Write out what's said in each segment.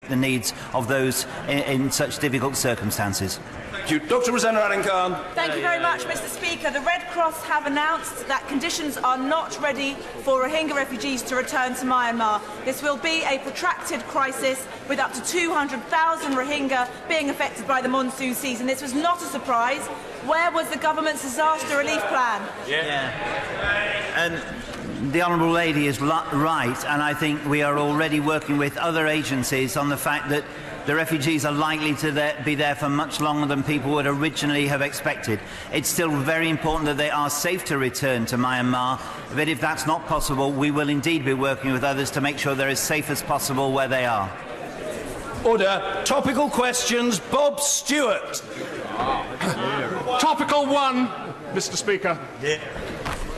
the needs of those in such difficult circumstances. Thank you. Dr. Rosanna Allen-Khan. Thank you very much, Mr. Speaker. The Red Cross have announced that conditions are not ready for Rohingya refugees to return to Myanmar. This will be a protracted crisis with up to 200,000 Rohingya being affected by the monsoon season. This was not a surprise. Where was the government's disaster relief plan? The Honourable Lady is right, and I think we are already working with other agencies on the fact that the refugees are likely to be there for much longer than people would originally have expected. It's still very important that they are safe to return to Myanmar, but if that's not possible, we will indeed be working with others to make sure they're as safe as possible where they are. Order. Topical questions. Bob Stewart. Topical 1, Mr. Speaker.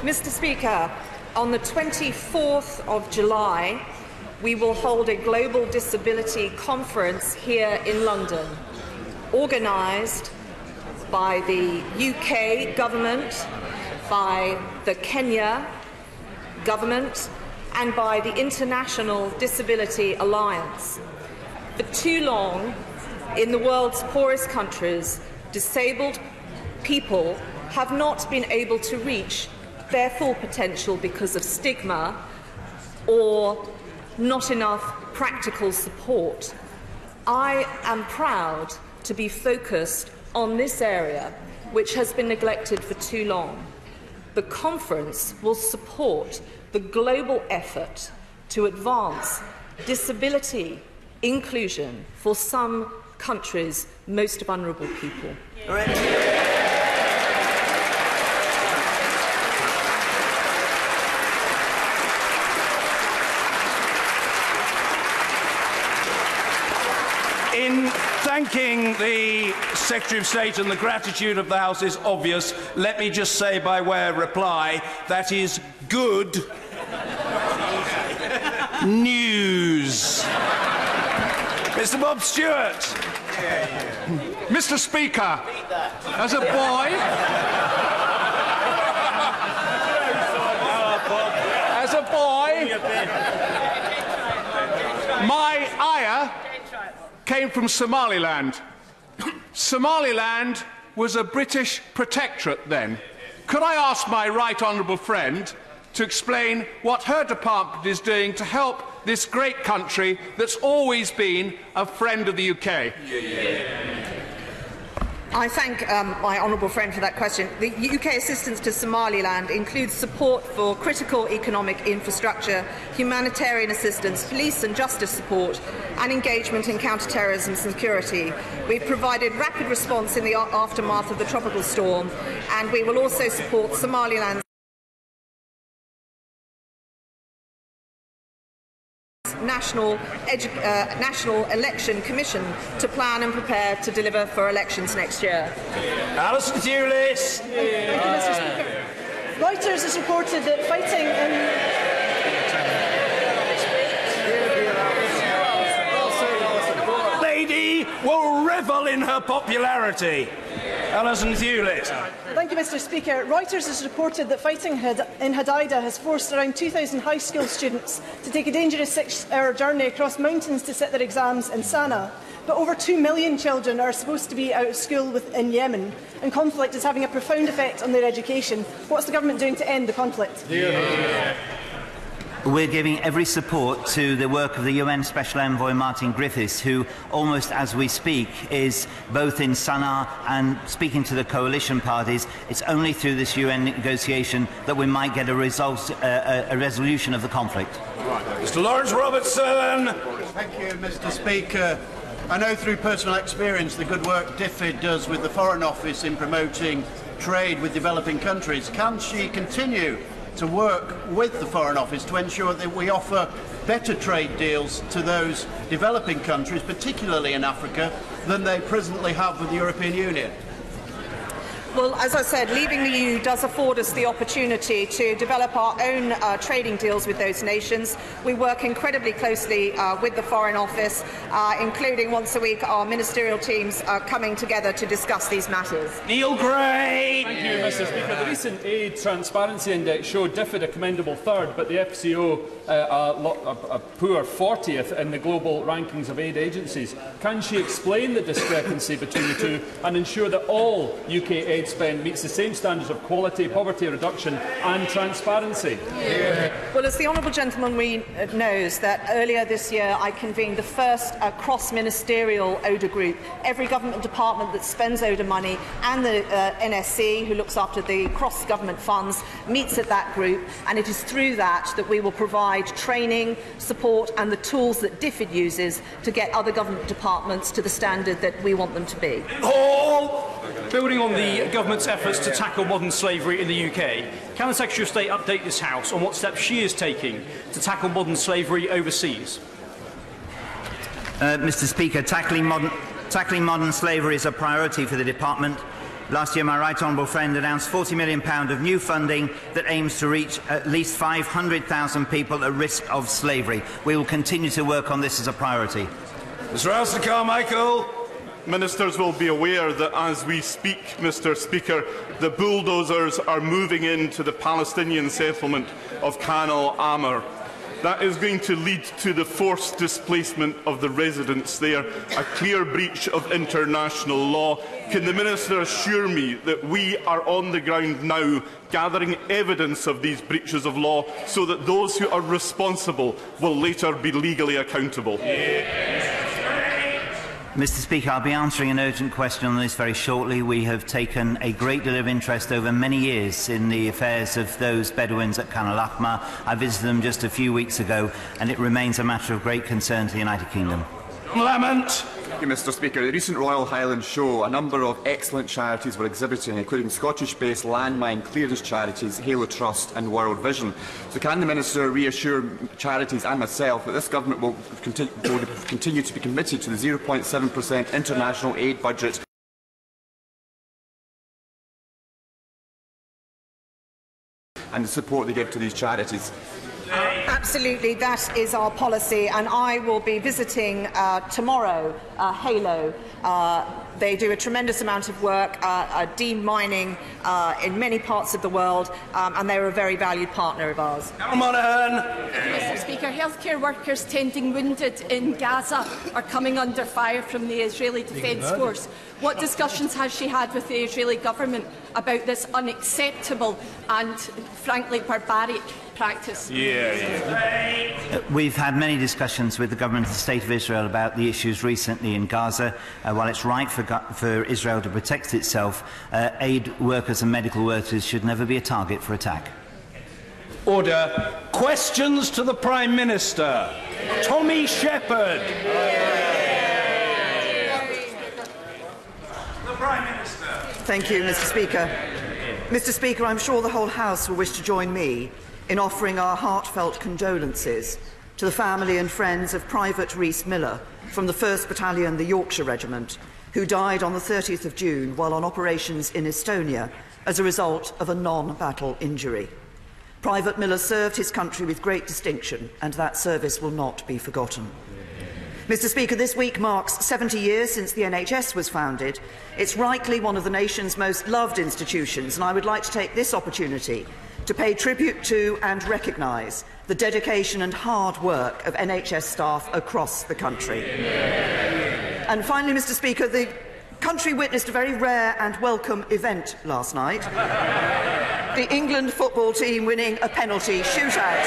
Mr. Speaker, on the 24th of July, we will hold a global disability conference here in London, organised by the UK government, by the Kenya government, and by the International Disability Alliance. For too long, in the world's poorest countries, disabled people have not been able to reach their full potential because of stigma or not enough practical support. I am proud to be focused on this area, which has been neglected for too long. The conference will support the global effort to advance disability inclusion for some countries' most vulnerable people. In thanking the Secretary of State, and the gratitude of the House is obvious, let me just say by way of reply, that is good news. Mr. Bob Stewart. Mr. Speaker, as a boy, my ayah came from Somaliland. Somaliland was a British protectorate then. Could I ask my right honourable friend to explain what her department is doing to help this great country that's always been a friend of the UK? I thank my honourable friend for that question. The UK assistance to Somaliland includes support for critical economic infrastructure, humanitarian assistance, police and justice support, and engagement in counter-terrorism security. We've provided rapid response in the aftermath of the tropical storm, and we will also support Somaliland's National Election Commission to plan and prepare to deliver for elections next year. Alison Thewlis. Thank you, Mr. Speaker. Reuters has reported that fighting in... Lady will revel in her popularity. Alison Thewlis. Thank you, Mr. Speaker. Reuters has reported that fighting in Hodeidah has forced around 2,000 high school students to take a dangerous 6-hour journey across mountains to sit their exams in Sana'a. But over 2 million children are supposed to be out of school in Yemen, and conflict is having a profound effect on their education. What's the government doing to end the conflict? We're giving every support to the work of the UN Special Envoy Martin Griffiths, who, almost as we speak, is both in Sana'a and speaking to the coalition parties. It's only through this UN negotiation that we might get a resolution of the conflict. Mr. Lawrence Robertson. Thank you, Mr. Speaker. I know through personal experience the good work DFID does with the Foreign Office in promoting trade with developing countries. Can she continue to work with the Foreign Office to ensure that we offer better trade deals to those developing countries, particularly in Africa, than they presently have with the European Union? Well, as I said, leaving the EU does afford us the opportunity to develop our own trading deals with those nations. We work incredibly closely with the Foreign Office, including once a week our ministerial teams coming together to discuss these matters. Neil Gray! Thank you, Mr. Speaker. The recent Aid Transparency Index showed DFID a commendable third, but the FCO a poor 40th in the global rankings of aid agencies. Can she explain the discrepancy between the two and ensure that all UK aid spend meets the same standards of quality, poverty reduction and transparency? Well, as the honourable gentleman knows, that earlier this year I convened the first cross-ministerial ODA group. Every government department that spends ODA money and the NSC, who looks after the cross-government funds, meets at that group, and it is through that that we will provide training, support and the tools that DFID uses to get other government departments to the standard that we want them to be. Building on the government's efforts to tackle modern slavery in the UK, can the Secretary of State update this House on what steps she is taking to tackle modern slavery overseas? Mr. Speaker, tackling modern slavery is a priority for the Department. Last year, my right honourable friend announced £40 million of new funding that aims to reach at least 500,000 people at risk of slavery. We will continue to work on this as a priority. Mr. Alston Carmichael. Ministers will be aware that as we speak, Mr. Speaker, the bulldozers are moving into the Palestinian settlement of Khan al-Amr. That is going to lead to the forced displacement of the residents there, a clear breach of international law. Can the Minister assure me that we are on the ground now gathering evidence of these breaches of law so that those who are responsible will later be legally accountable? Mr. Speaker, I'll be answering an urgent question on this very shortly. We have taken a great deal of interest over many years in the affairs of those Bedouins at Khan al-Ahmar. I visited them just a few weeks ago, and it remains a matter of great concern to the United Kingdom. Lamont. Thank you, Mr. Speaker. The recent Royal Highland show, a number of excellent charities were exhibiting, including Scottish-based landmine clearance charities, Halo Trust and World Vision. So can the Minister reassure charities and myself that this Government will continue to be committed to the 0.7% international aid budget and the support they give to these charities? Absolutely, that is our policy, and I will be visiting tomorrow Halo. They do a tremendous amount of work, demining in many parts of the world, and they are a very valued partner of ours. Mr. Speaker, healthcare workers tending wounded in Gaza are coming under fire from the Israeli Defence Force. What discussions has she had with the Israeli government about this unacceptable and, frankly, barbaric practice? We've had many discussions with the government of the State of Israel about the issues recently in Gaza. While it's right for Israel to protect itself, aid workers and medical workers should never be a target for attack. Order. Questions to the Prime Minister. Tommy Shepherd. The Prime Minister. Thank you, Mr. Speaker. Mr. Speaker, I'm sure the whole House will wish to join me in offering our heartfelt condolences to the family and friends of Private Rhys Miller from the 1st Battalion, the Yorkshire Regiment, who died on the 30th of June while on operations in Estonia as a result of a non-battle injury. Private Miller served his country with great distinction, and that service will not be forgotten. Mr. Speaker, this week marks 70 years since the NHS was founded. It's rightly one of the nation's most loved institutions, and I would like to take this opportunity to pay tribute to and recognise the dedication and hard work of NHS staff across the country. And finally, Mr. Speaker, the country witnessed a very rare and welcome event last night. The England football team winning a penalty shootout.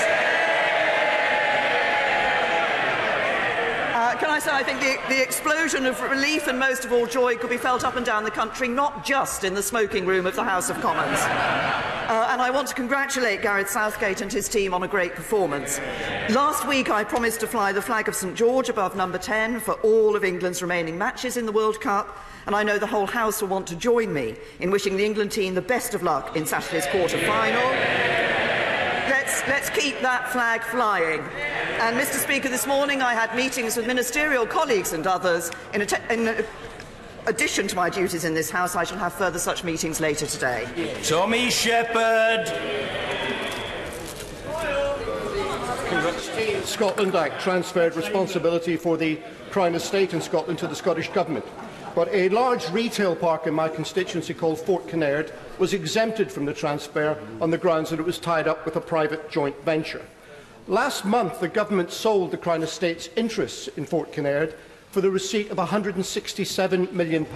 Can I say, I think the explosion of relief and most of all joy could be felt up and down the country, not just in the smoking room of the House of Commons. And I want to congratulate Gareth Southgate and his team on a great performance. Last week I promised to fly the flag of St George above number 10 for all of England's remaining matches in the World Cup, and I know the whole House will want to join me in wishing the England team the best of luck in Saturday's quarter-final. Let's keep that flag flying. And, Mr. Speaker, this morning I had meetings with ministerial colleagues and others in addition to my duties in this House, I shall have further such meetings later today. Tommy Shepherd. Scotland Act transferred responsibility for the crime estate in Scotland to the Scottish Government. But a large retail park in my constituency called Fort Kinnaird was exempted from the transfer on the grounds that it was tied up with a private joint venture. Last month, the Government sold the Crown Estate's interests in Fort Kinnaird for the receipt of £167 million.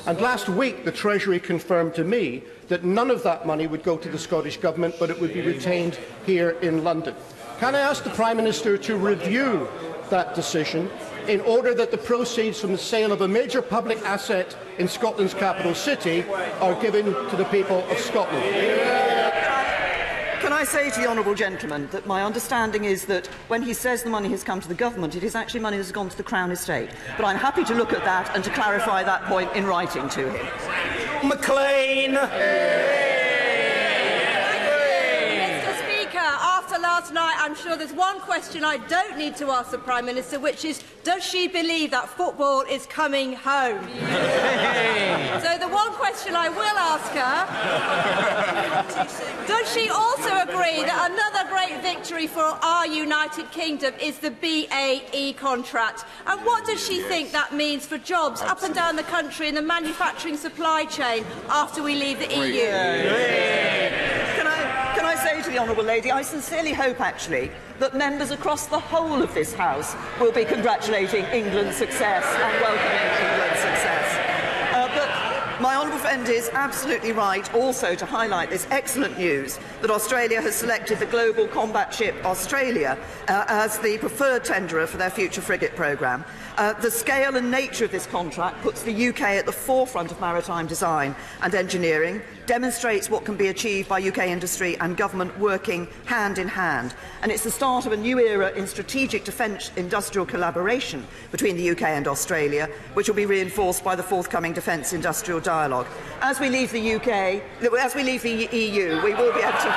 And last week, the Treasury confirmed to me that none of that money would go to the Scottish Government, but it would be retained here in London. Can I ask the Prime Minister to review that decision in order that the proceeds from the sale of a major public asset in Scotland's capital city are given to the people of Scotland? Can I say to the honourable gentleman that my understanding is that when he says the money has come to the government, it is actually money that has gone to the Crown Estate. But I'm happy to look at that and to clarify that point in writing to him. McLean. After last night, I'm sure there's one question I don't need to ask the Prime Minister, which is, does she believe that football is coming home? So the one question I will ask her, does she also agree that another great victory for our United Kingdom is the BAE contract? And what does she think that means for jobs up and down the country in the manufacturing supply chain after we leave the EU? Can I say to the honourable lady, I sincerely hope, actually, that members across the whole of this House will be congratulating England's success and welcoming England's success. But my honourable friend is absolutely right also to highlight this excellent news that Australia has selected the Global Combat Ship Australia as the preferred tenderer for their future frigate programme. The scale and nature of this contract puts the UK at the forefront of maritime design and engineering, demonstrates what can be achieved by UK industry and government working hand in hand. And it's the start of a new era in strategic defence industrial collaboration between the UK and Australia, which will be reinforced by the forthcoming defence industrial dialogue. As we leave the EU, we will be able to...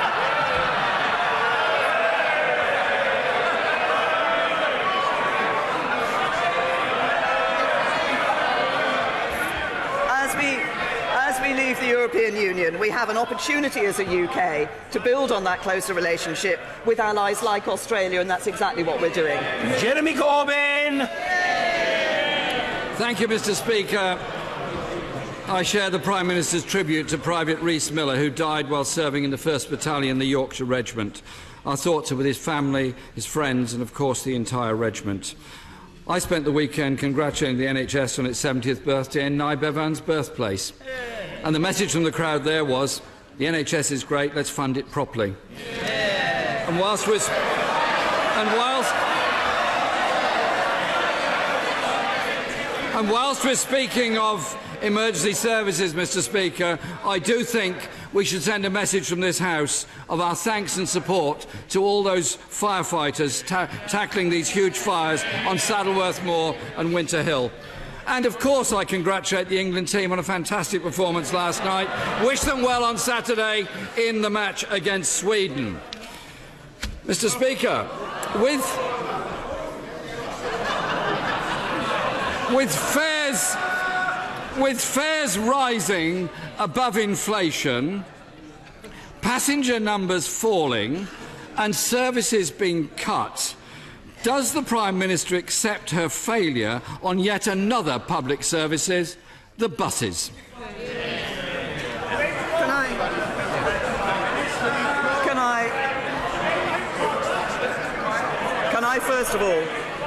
leave the European Union, we have an opportunity as a UK to build on that closer relationship with allies like Australia, and that's exactly what we're doing. Jeremy Corbyn! Thank you, Mr. Speaker. I share the Prime Minister's tribute to Private Rhys Miller, who died while serving in the 1st Battalion, the Yorkshire Regiment. Our thoughts are with his family, his friends, and of course the entire regiment. I spent the weekend congratulating the NHS on its 70th birthday in Nye Bevan's birthplace. And the message from the crowd there was, the NHS is great, let's fund it properly. And whilst we're speaking of emergency services, Mr. Speaker, I do think we should send a message from this House of our thanks and support to all those firefighters tackling these huge fires on Saddleworth Moor and Winter Hill. And of course I congratulate the England team on a fantastic performance last night. Wish them well on Saturday in the match against Sweden. Mr. Speaker, with fares rising above inflation, passenger numbers falling and services being cut, does the Prime Minister accept her failure on yet another public services, the buses?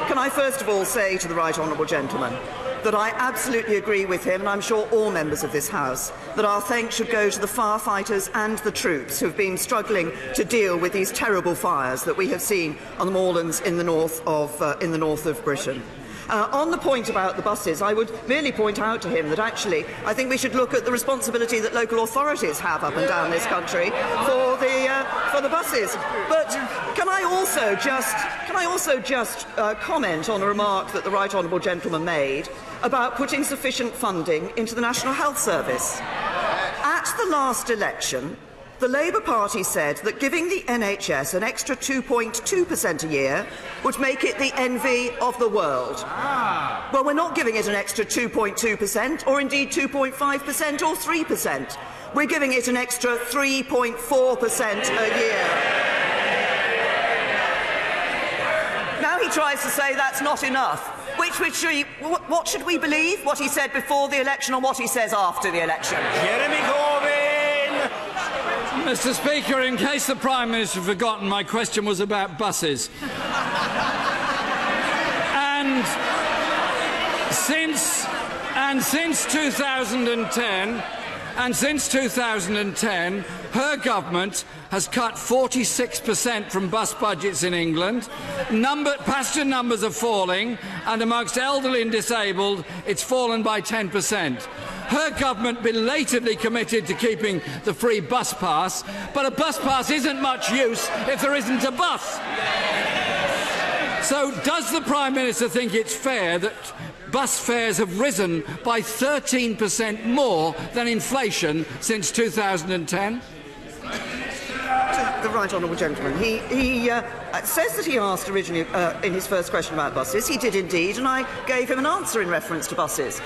Can I first of all say to the right honourable gentleman that I absolutely agree with him, and I'm sure all members of this House, that our thanks should go to the firefighters and the troops who have been struggling to deal with these terrible fires that we have seen on the moorlands in the north of Britain. On the point about the buses, I would merely point out to him that actually I think we should look at the responsibility that local authorities have up and down this country for the buses. But can I also just comment on a remark that the right honourable gentleman made about putting sufficient funding into the National Health Service? At the last election, the Labour Party said that giving the NHS an extra 2.2% a year would make it the envy of the world. Well, we're not giving it an extra 2.2% or indeed 2.5% or 3%. We're giving it an extra 3.4% a year. Now he tries to say that's not enough. What should we believe? What he said before the election or what he says after the election? Jeremy Corbyn! Mr. Speaker, in case the Prime Minister had forgotten, my question was about buses. Since 2010, her government has cut 46% from bus budgets in England. Passenger numbers are falling, and amongst elderly and disabled, it's fallen by 10%. Her government belatedly committed to keeping the free bus pass, but a bus pass isn't much use if there isn't a bus. So does the Prime Minister think it's fair that bus fares have risen by 13% more than inflation since 2010? The right honourable gentleman. He says that he asked originally in his first question about buses. He did indeed, and I gave him an answer in reference to buses.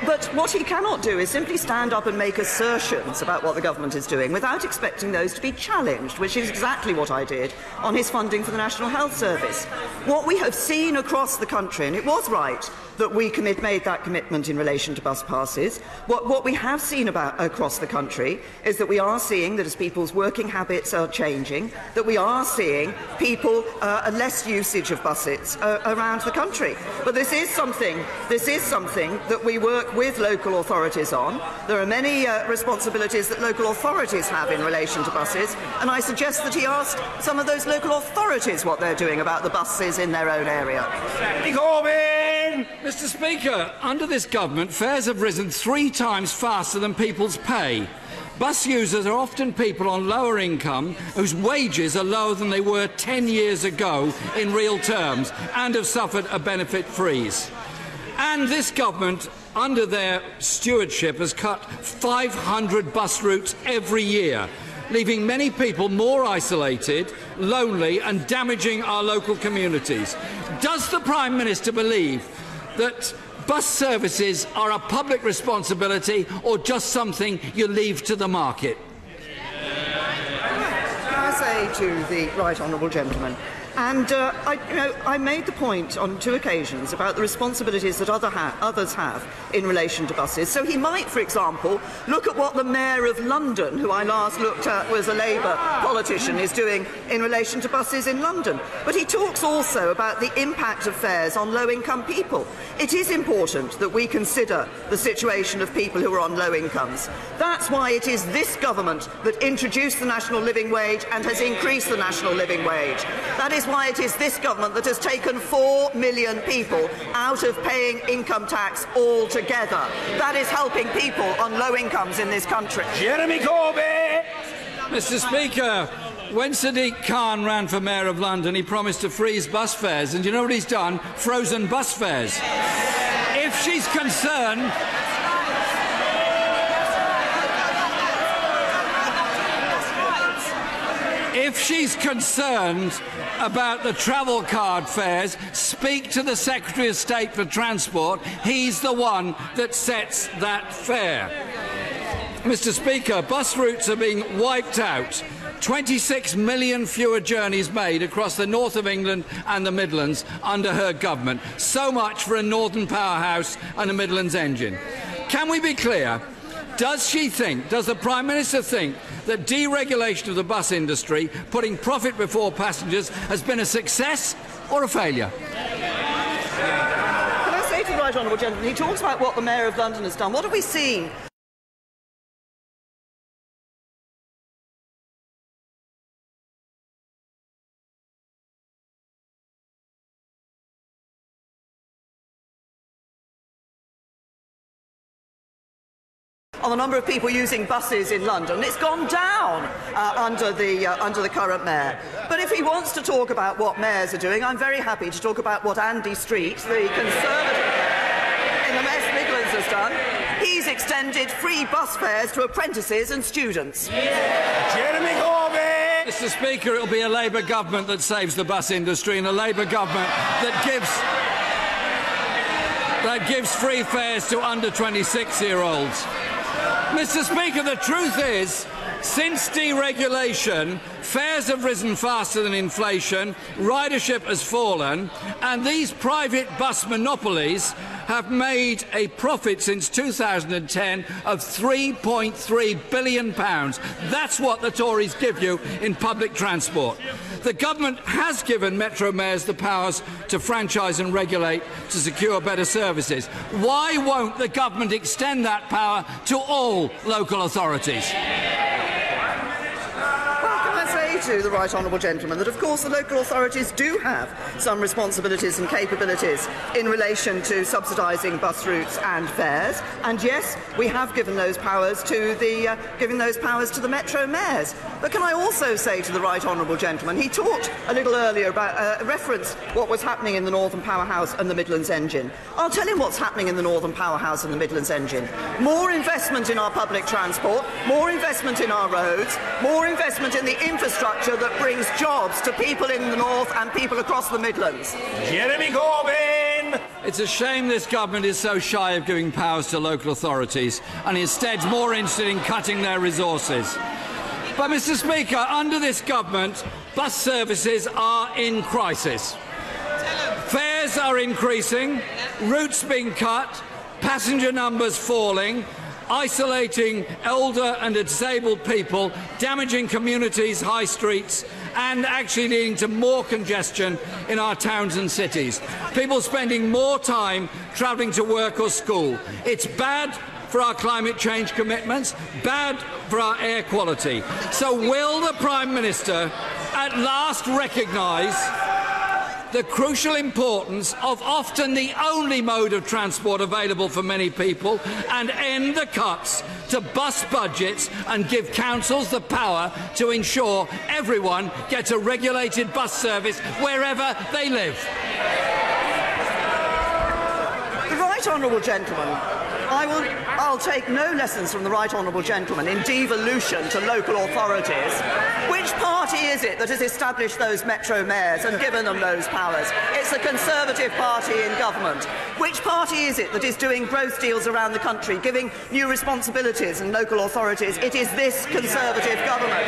But what he cannot do is simply stand up and make assertions about what the government is doing without expecting those to be challenged, which is exactly what I did on his funding for the National Health Service. What we have seen across the country, and it was right that we made that commitment in relation to bus passes. What we have seen across the country is that we are seeing that as people's working habits are changing, that we are seeing people less usage of buses around the country. But this is something that we work with local authorities on. There are many responsibilities that local authorities have in relation to buses, and I suggest that he ask some of those local authorities what they're doing about the buses in their own area. Mr. Speaker, under this government, fares have risen 3 times faster than people's pay. Bus users are often people on lower income whose wages are lower than they were 10 years ago in real terms and have suffered a benefit freeze. And this government, under their stewardship, has cut 500 bus routes every year, leaving many people more isolated, lonely and damaging our local communities. Does the Prime Minister believe that bus services are a public responsibility or just something you leave to the market? Can I say to the right honourable gentleman, and I made the point on 2 occasions about the responsibilities that others have in relation to buses. So he might, for example, look at what the Mayor of London, who I last looked at was a Labour politician, is doing in relation to buses in London. But he talks also about the impact of fares on low-income people. It is important that we consider the situation of people who are on low incomes. That's why it is this government that introduced the national living wage and has increased the national living wage. That is why it is this government that has taken 4 million people out of paying income tax altogether. That is helping people on low incomes in this country. Jeremy Corbyn! Mr. Speaker, when Sadiq Khan ran for Mayor of London, he promised to freeze bus fares, and you know what he's done? Frozen bus fares. If she's concerned... If she's concerned about the travel card fares, speak to the Secretary of State for Transport. He's the one that sets that fare. Mr. Speaker, bus routes are being wiped out. 26 million fewer journeys made across the north of England and the Midlands under her government. So much for a northern powerhouse and a Midlands engine. Can we be clear? Does the Prime Minister think that deregulation of the bus industry, putting profit before passengers, has been a success or a failure? Can I say to the right honourable gentleman, he talks about what the Mayor of London has done. What have we seen? On the number of people using buses in London, it's gone down under the current mayor. But if he wants to talk about what mayors are doing, I'm very happy to talk about what Andy Street, the Conservative in the West Midlands, has done. He's extended free bus fares to apprentices and students. Jeremy Corbyn! Mr. Speaker, it'll be a Labour government that saves the bus industry and a Labour government that gives... that gives free fares to under 26-year-olds. Mr. Speaker, the truth is, since deregulation, fares have risen faster than inflation, ridership has fallen, and these private bus monopolies have made a profit since 2010 of £3.3 billion. That's what the Tories give you in public transport. The government has given Metro mayors the powers to franchise and regulate to secure better services. Why won't the government extend that power to all local authorities? To the right honourable gentleman that, of course, the local authorities do have some responsibilities and capabilities in relation to subsidising bus routes and fares, and yes, we have given those powers to the Metro mayors. But can I also say to the right honourable gentleman, he talked a little earlier about referenced what was happening in the Northern Powerhouse and the Midlands Engine. I'll tell him what's happening in the Northern Powerhouse and the Midlands Engine. More investment in our public transport, more investment in our roads, more investment in the infrastructure that brings jobs to people in the north and people across the Midlands. Jeremy Corbyn! It's a shame this government is so shy of giving powers to local authorities and instead more interested in cutting their resources. But, Mr. Speaker, under this government, bus services are in crisis. Fares are increasing, routes being cut, passenger numbers falling, isolating elder and disabled people, damaging communities' high streets, and actually leading to more congestion in our towns and cities. People spending more time travelling to work or school. It's bad for our climate change commitments, bad for our air quality. So will the Prime Minister at last recognise the crucial importance of often the only mode of transport available for many people and end the cuts to bus budgets and give councils the power to ensure everyone gets a regulated bus service wherever they live? The right honourable gentleman, I'll take no lessons from the right honourable gentleman in devolution to local authorities. Which party is it that has established those Metro mayors and given them those powers? It's the Conservative Party in government. Which party is it that is doing growth deals around the country, giving new responsibilities and local authorities? It is this Conservative government.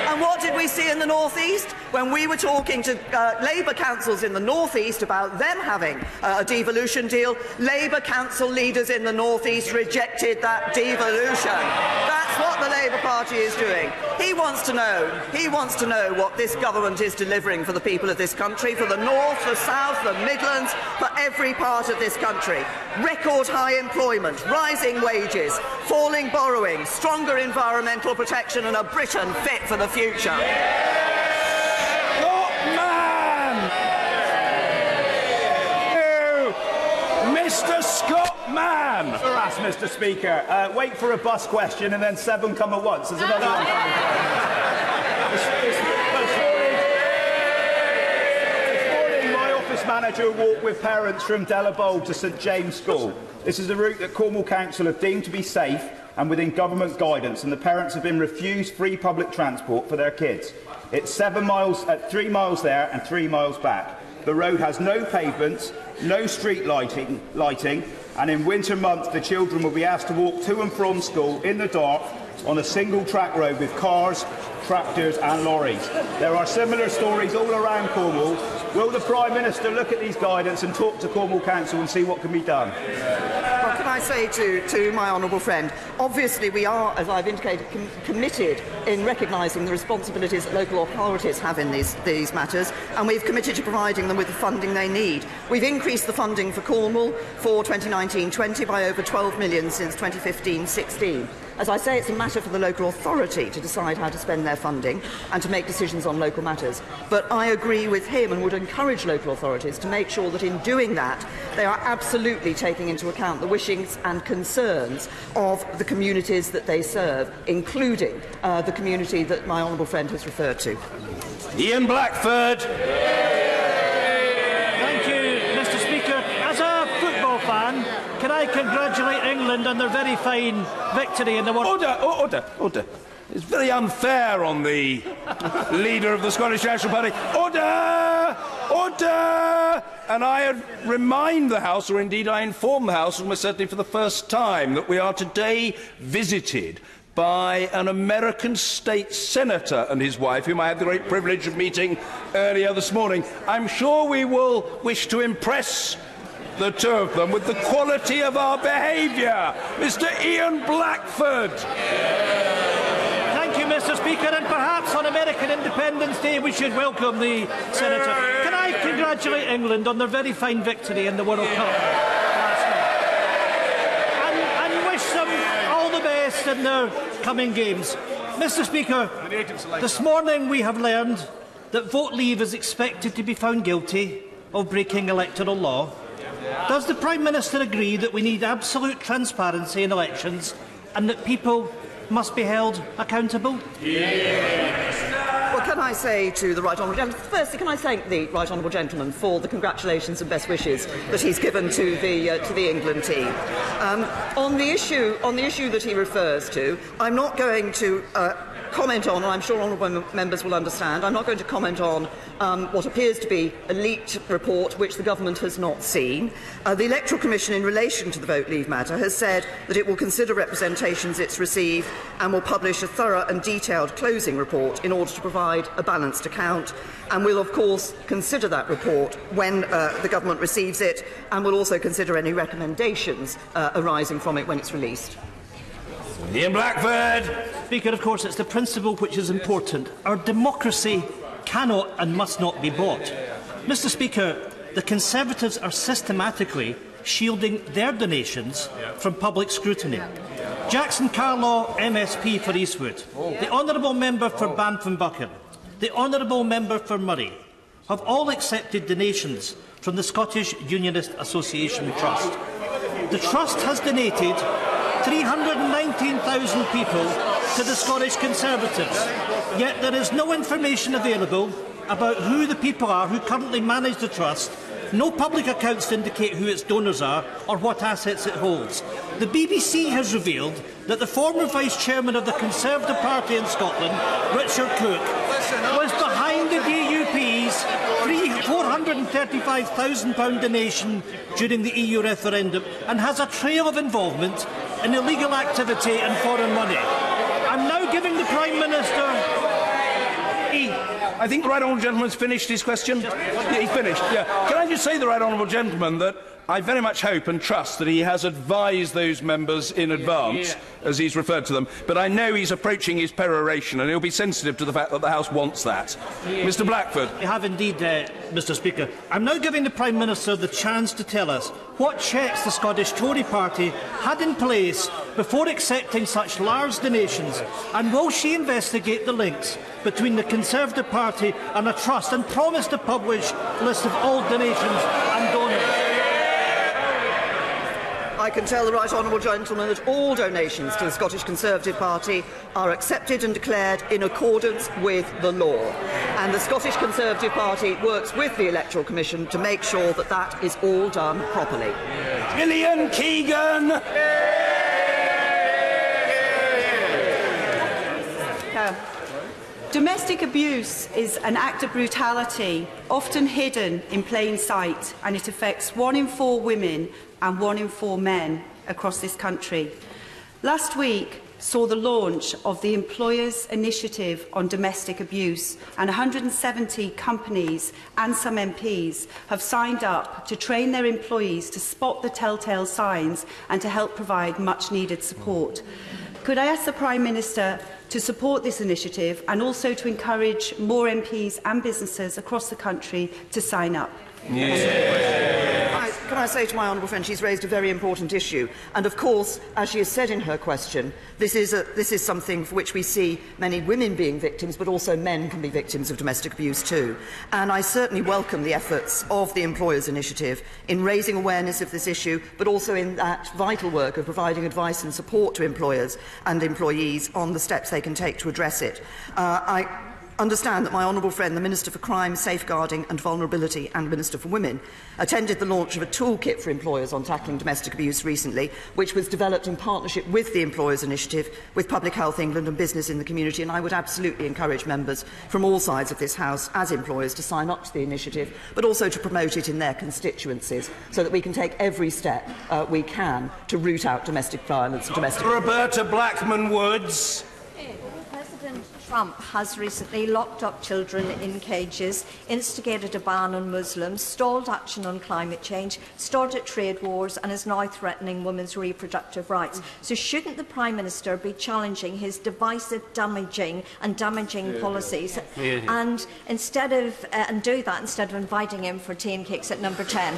And what did we see in the North East? When we were talking to Labour councils in the North East about them having a devolution deal, Labour council leaders in the North East rejected that devolution. That's what the Labour Party is doing. He wants to know what this government is delivering for the people of this country, for the North, the South, the Midlands, for every part of this country. Record high employment, rising wages, falling borrowing, stronger environmental protection and a Britain fit for the future. Mr. Scott Mann! Harass, Mr. Speaker. Wait for a bus question and then 7 come at once. There's another one coming. This morning, my office manager walked with parents from Delabold to St James School. This is a route that Cornwall Council have deemed to be safe and within government guidance, and the parents have been refused free public transport for their kids. It's 7 miles, 3 miles there and 3 miles back. The road has no pavements, no street lighting, and in winter months the children will be asked to walk to and from school in the dark on a single track road with cars, tractors and lorries. There are similar stories all around Cornwall. Will the Prime Minister look at these guidance and talk to Cornwall Council and see what can be done? Well, can I say to my honourable friend, obviously we are, as I've indicated, committed in recognising the responsibilities that local authorities have in these matters, and we've committed to providing them with the funding they need. We've increased the funding for Cornwall for 2019-20 by over £12 million since 2015-16. As I say, it's a matter for the local authority to decide how to spend their funding and to make decisions on local matters. But I agree with him and would encourage local authorities to make sure that in doing that, they are absolutely taking into account the wishes and concerns of the communities that they serve, including the community that my honourable friend has referred to. Ian Blackford. Thank you, Mr. Speaker. As a football fan, can I congratulate England on their very fine victory in the World... Order. It's very unfair on the leader of the Scottish National Party. Order! Order! And I remind the House, or indeed I inform the House, almost certainly for the first time, that we are today visited by an American state senator and his wife, whom I had the great privilege of meeting earlier this morning. I'm sure we will wish to impress the two of them with the quality of our behaviour. Mr. Ian Blackford. Thank you, Mr. Speaker, and perhaps on American Independence Day we should welcome the Senator. Can I congratulate England on their very fine victory in the World Cup last night and wish them all the best in their coming games. Mr. Speaker, this morning we have learned that Vote Leave is expected to be found guilty of breaking electoral law. Does the Prime Minister agree that we need absolute transparency in elections and that people must be held accountable? Well, can I say to the Right Honourable Gentleman, firstly, can I thank the Right Honourable Gentleman for the congratulations and best wishes that he's given to the England team. On the issue that he refers to, I'm not going to comment on, and I'm sure honourable members will understand, I'm not going to comment on what appears to be a leaked report which the government has not seen. The Electoral Commission, in relation to the Vote Leave matter, has said that it will consider representations it's received and will publish a thorough and detailed closing report in order to provide a balanced account, and will of course consider that report when the government receives it, and will also consider any recommendations arising from it when it's released. Ian Blackford. Speaker, of course, it's the principle which is important. Our democracy cannot and must not be bought. Mr. Speaker, the Conservatives are systematically shielding their donations from public scrutiny. Jackson Carlaw, MSP for Eastwood, the Honourable Member for Banff-and-Buchan, the Honourable Member for Murray, have all accepted donations from the Scottish Unionist Association Trust. The Trust has donated 319,000 people to the Scottish Conservatives, yet there is no information available about who the people are who currently manage the Trust, no public accounts to indicate who its donors are or what assets it holds. The BBC has revealed that the former Vice-Chairman of the Conservative Party in Scotland, Richard Cook, was behind the DUP's £435,000 donation during the EU referendum and has a trail of involvement in illegal activity and foreign money. I'm now giving the Prime Minister... I think the Right Honourable Gentleman's finished his question. Yeah, he's finished. Yeah. Can I just say to the Right Honourable Gentleman that I very much hope and trust that he has advised those members in advance, as he's referred to them, but I know he's approaching his peroration and he'll be sensitive to the fact that the House wants that. Mr Blackford. I have indeed, Mr Speaker. I'm now giving the Prime Minister the chance to tell us what checks the Scottish Tory Party had in place before accepting such large donations, and will she investigate the links between the Conservative Party and a trust and promise to publish a list of all donations and donors? I can tell the Right Honourable Gentleman that all donations to the Scottish Conservative Party are accepted and declared in accordance with the law. And the Scottish Conservative Party works with the Electoral Commission to make sure that that is all done properly. Gillian Keegan. Domestic abuse is an act of brutality, often hidden in plain sight, and it affects 1 in 4 women and 1 in 4 men across this country. Last week saw the launch of the Employers' Initiative on Domestic Abuse, and 170 companies and some MPs have signed up to train their employees to spot the telltale signs and to help provide much-needed support. Could I ask the Prime Minister to support this initiative and also to encourage more MPs and businesses across the country to sign up? Can I say to my honourable friend, she's raised a very important issue, and of course, as she has said in her question, this is something for which we see many women being victims, but also men can be victims of domestic abuse too. And I certainly welcome the efforts of the Employers' Initiative in raising awareness of this issue, but also in that vital work of providing advice and support to employers and employees on the steps they can take to address it. understand that my honourable friend, the Minister for Crime, Safeguarding and Vulnerability and Minister for Women, attended the launch of a toolkit for employers on tackling domestic abuse recently, which was developed in partnership with the Employers Initiative, with Public Health England and Business in the Community, and I would absolutely encourage members from all sides of this House as employers to sign up to the initiative, but also to promote it in their constituencies so that we can take every step we can to root out domestic violence and domestic... Roberta Blackman-Woods. President Trump has recently locked up children in cages, instigated a ban on Muslims, stalled action on climate change, started trade wars and is now threatening women's reproductive rights. So shouldn't the Prime Minister be challenging his divisive, damaging policies and do that instead of inviting him for tea and cakes at number 10?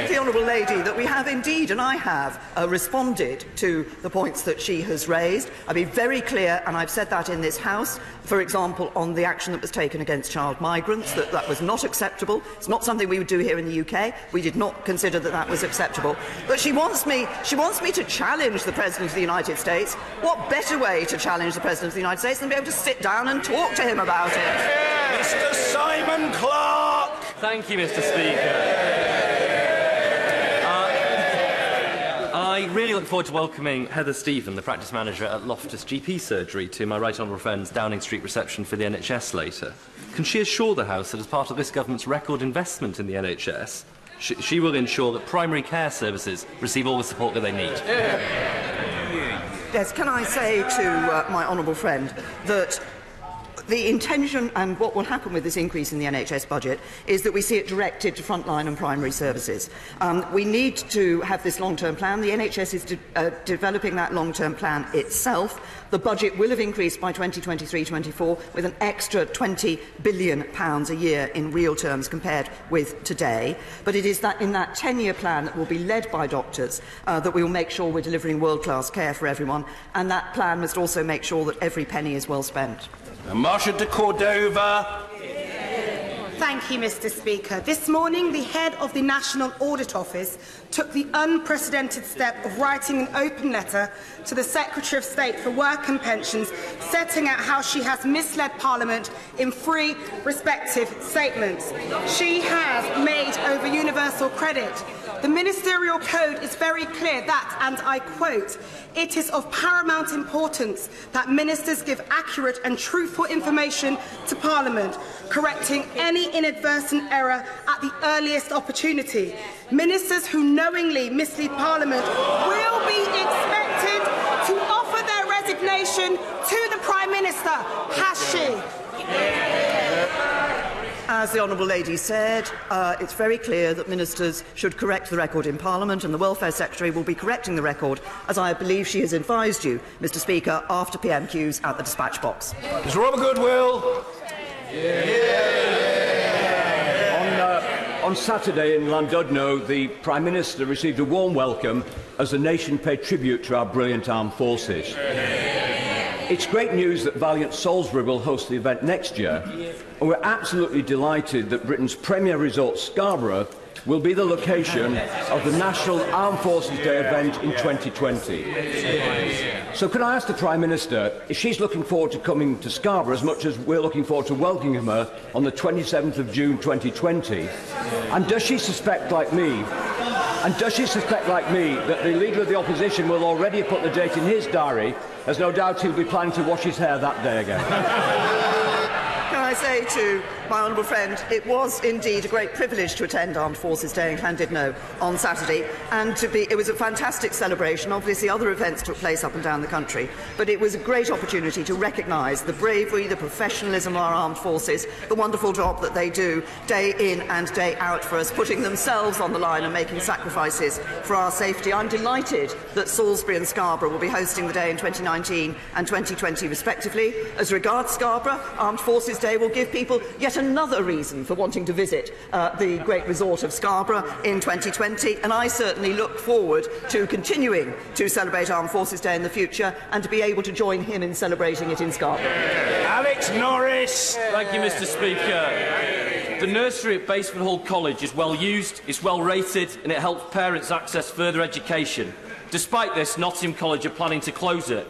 The Honourable Lady, that we have indeed, and I have, responded to the points that she has raised. I've been very clear, and I've said that in this House, for example, on the action that was taken against child migrants, that was not acceptable. It's not something we would do here in the UK. We did not consider that that was acceptable. But she wants me to challenge the President of the United States. What better way to challenge the President of the United States than be able to sit down and talk to him about it? Mr. Simon Clarke. Thank you, Mr. Speaker. I really look forward to welcoming Heather Stephen, the practice manager at Loftus GP Surgery, to my right honourable friend's Downing Street reception for the NHS later. Can she assure the House that as part of this government's record investment in the NHS, she will ensure that primary care services receive all the support that they need? Yes, can I say to my honourable friend that the intention and what will happen with this increase in the NHS budget is that we see it directed to frontline and primary services. We need to have this long-term plan. The NHS is developing that long-term plan itself. The budget will have increased by 2023-24 with an extra £20 billion a year in real terms compared with today. But it is that in that 10-year plan that will be led by doctors that we will make sure we're delivering world-class care for everyone, and that plan must also make sure that every penny is well spent. Marsha de Cordova. Thank you, Mr. Speaker. This morning, the head of the National Audit Office took the unprecedented step of writing an open letter to the Secretary of State for Work and Pensions, setting out how she has misled Parliament in 3 respective statements. She has made over universal credit. The Ministerial Code is very clear that, and I quote, "It is of paramount importance that ministers give accurate and truthful information to Parliament, correcting any inadvertent error at the earliest opportunity. Ministers who knowingly mislead Parliament will be expected to offer their resignation to the Prime Minister." Has she? As the Honourable Lady said, it's very clear that ministers should correct the record in Parliament, and the Welfare Secretary will be correcting the record, as I believe she has advised you, Mr. Speaker, after PMQs at the dispatch box. Mr. Robert Goodwill. On Saturday in Llandudno, the Prime Minister received a warm welcome as the nation paid tribute to our brilliant armed forces. It's great news that valiant Salisbury will host the event next year, and we're absolutely delighted that Britain's premier resort, Scarborough, will be the location of the National Armed Forces Day event in 2020. So can I ask the Prime Minister if she's looking forward to coming to Scarborough as much as we're looking forward to welcoming her on the 27th of June 2020? And does she suspect, like me, that the Leader of the Opposition will already have put the date in his diary, as no doubt he'll be planning to wash his hair that day again? Can I say to my honourable friend, it was indeed a great privilege to attend Armed Forces Day in Llandudno on Saturday, and it was a fantastic celebration. Obviously other events took place up and down the country, but it was a great opportunity to recognise the bravery, the professionalism of our armed forces, the wonderful job that they do day in and day out for us, putting themselves on the line and making sacrifices for our safety. I'm delighted that Salisbury and Scarborough will be hosting the day in 2019 and 2020 respectively. As regards Scarborough, Armed Forces Day will give people yet another reason for wanting to visit the great resort of Scarborough in 2020, and I certainly look forward to continuing to celebrate Armed Forces Day in the future and to be able to join him in celebrating it in Scarborough. Alex Norris. Thank you, Mr. Speaker. The nursery at Baseford Hall College is well used, it's well rated, and it helps parents access further education. Despite this, Nottingham College are planning to close it.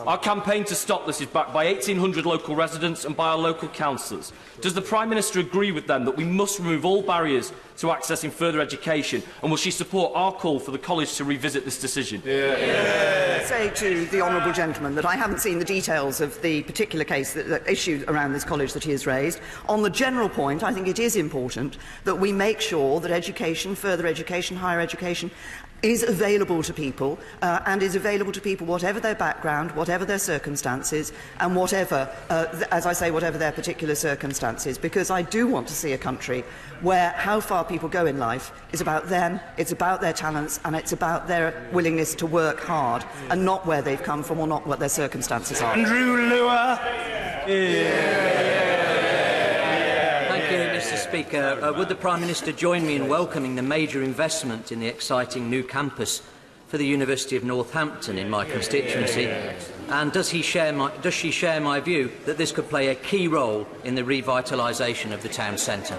Our campaign to stop this is backed by 1,800 local residents and by our local councillors. Does the Prime Minister agree with them that we must remove all barriers to accessing further education, and will she support our call for the college to revisit this decision? I say to the honourable gentleman that I haven't seen the details of the particular case that issue around this college that he has raised. On the general point, I think it is important that we make sure that education, further education, higher education, is available to people and is available to people whatever their background, whatever their circumstances, and whatever, as I say, whatever their particular circumstances, because I do want to see a country where how far people go in life is about them, it's about their talents, and it's about their willingness to work hard, and not where they've come from or not what their circumstances are. Andrew Lua. Mr. Speaker, would the Prime Minister join me in welcoming the major investment in the exciting new campus for the University of Northampton in my constituency? And does she share my view that this could play a key role in the revitalisation of the town centre?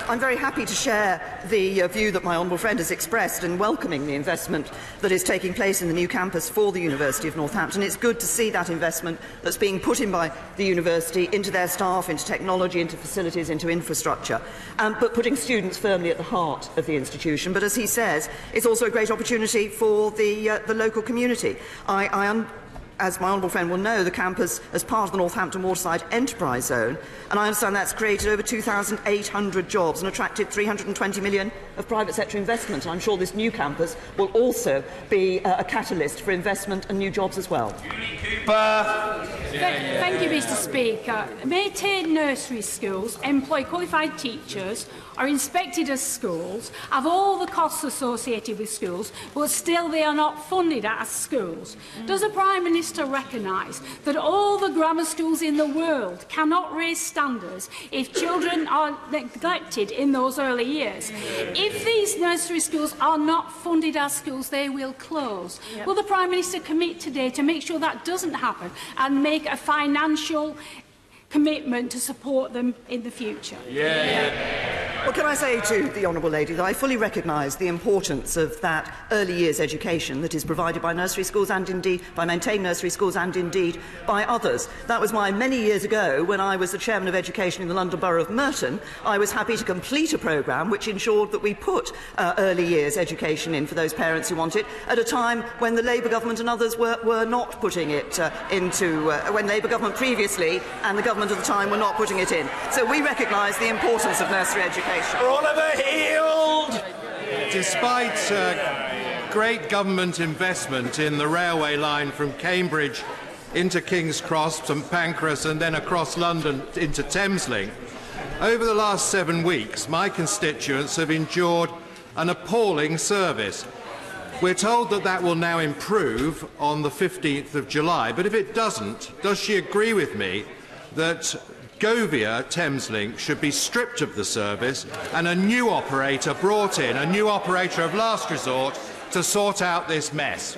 I'm very happy to share the view that my honourable friend has expressed in welcoming the investment that is taking place in the new campus for the University of Northampton. It's good to see that investment that's being put in by the university into their staff, into technology, into facilities, into infrastructure, but putting students firmly at the heart of the institution. But as he says, it's also a great opportunity for the local community. As my honourable friend will know, the campus as part of the Northampton Waterside Enterprise Zone, and I understand that's created over 2,800 jobs and attracted $320 million of private sector investment. And I'm sure this new campus will also be a catalyst for investment and new jobs as well. Thank you, Mr. Speaker. Maintained nursery schools employ qualified teachers, are inspected as schools, have all the costs associated with schools, but still they are not funded as schools. Does the Prime Minister recognise that all the grammar schools in the world cannot raise standards if children are neglected in those early years? If these nursery schools are not funded as schools, they will close. Yep. Will the Prime Minister commit today to make sure that doesn't happen and make a financial commitment to support them in the future? Well, can I say to the honourable lady that I fully recognise the importance of that early years education that is provided by nursery schools and indeed by maintained nursery schools and indeed by others. That was why many years ago, when I was the Chairman of Education in the London Borough of Merton, I was happy to complete a programme which ensured that we put early years education in for those parents who want it at a time when the Labour government and others were not putting it when Labour government previously and the government at the time were not putting it in. So we recognise the importance of nursery education. Oliver Heald! Despite great government investment in the railway line from Cambridge into King's Cross, St Pancras and then across London into Thameslink, over the last 7 weeks my constituents have endured an appalling service. We're told that that will now improve on the 15th of July, but if it doesn't, does she agree with me that Govia Thameslink should be stripped of the service and a new operator brought in, a new operator of last resort, to sort out this mess?